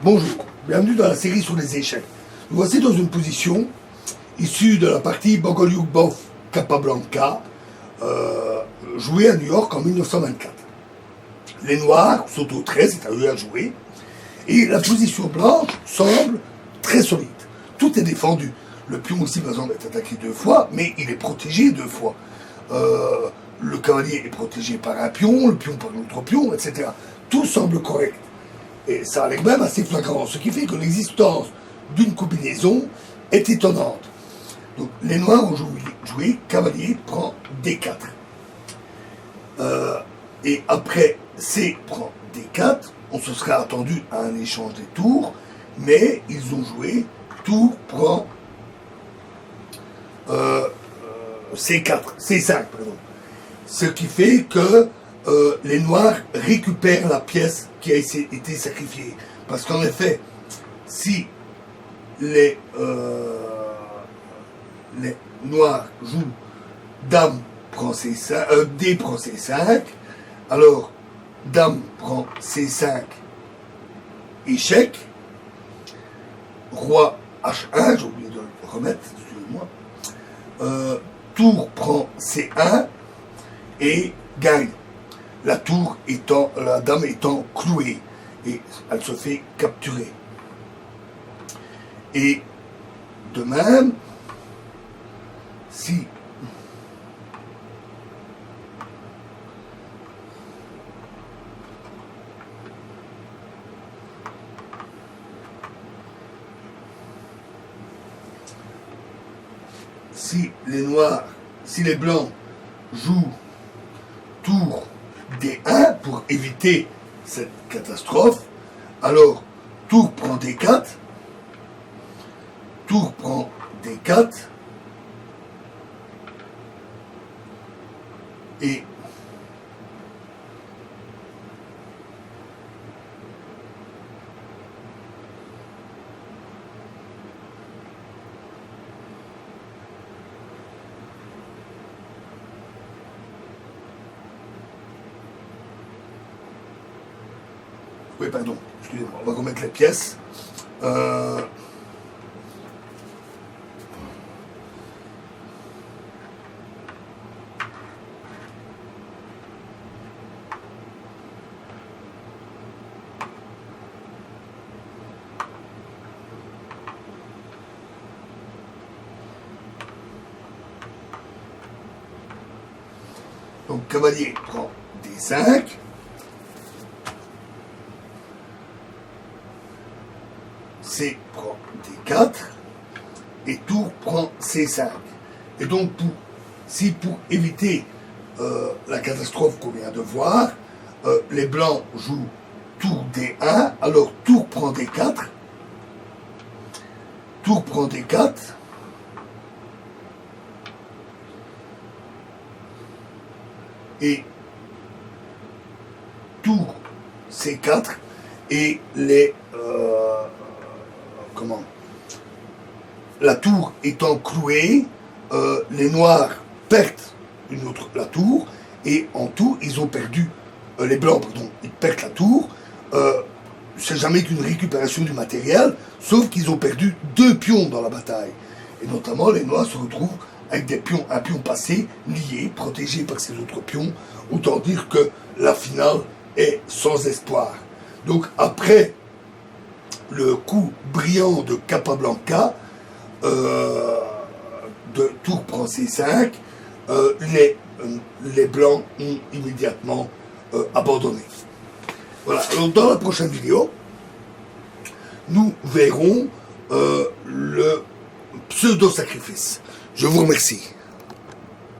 Bonjour, bienvenue dans la série sur les échecs. Nous voici dans une position issue de la partie Bogoliubov Capablanca, jouée à New York en 1924. Les Noirs sont au 13, c'est à eux à jouer, et la position blanche semble très solide. Tout est défendu. Le pion aussi, par exemple, est attaqué 2 fois, mais il est protégé 2 fois. Le cavalier est protégé par un pion, le pion par l'autre pion, etc. Tout semble correct. Et ça a l'air même assez flagrant, ce qui fait que l'existence d'une combinaison est étonnante. Donc les Noirs ont joué cavalier prend D4. Et après C prend D4, on se serait attendu à un échange des tours, mais ils ont joué tour prend C5, pardon. Ce qui fait que les Noirs récupèrent la pièce qui a été sacrifiée. Parce qu'en effet, si les Noirs jouent Dame prend C5, D prend C5, alors Dame prend C5, échec, Roi H1, j'ai oublié de le remettre, excusez-moi, Tour prend C1 et gagne. La dame étant clouée, et elle se fait capturer. Et de même, si les blancs jouent tour D1 pour éviter cette catastrophe, alors tour prend D4, tour prend D4, et oui, pardon, excusez-moi, on va remettre les pièces. Donc, cavalier prend D5. C prend D4 et tour prend C5. Et donc, pour éviter la catastrophe qu'on vient de voir, les blancs jouent tour D1, alors tour prend D4, tour prend D4, et tour C4, et la tour étant clouée, les Noirs perdent la tour, et en tout, ils ont perdu, les Blancs, pardon, ils perdent la tour, c'est jamais qu'une récupération du matériel, sauf qu'ils ont perdu 2 pions dans la bataille. Et notamment, les Noirs se retrouvent avec un pion passé, lié, protégé par ses autres pions, autant dire que la finale est sans espoir. Donc après le coup brillant de Capablanca, de tour prend C5, les blancs ont immédiatement abandonné. Voilà, alors dans la prochaine vidéo, nous verrons le pseudo-sacrifice. Je vous remercie.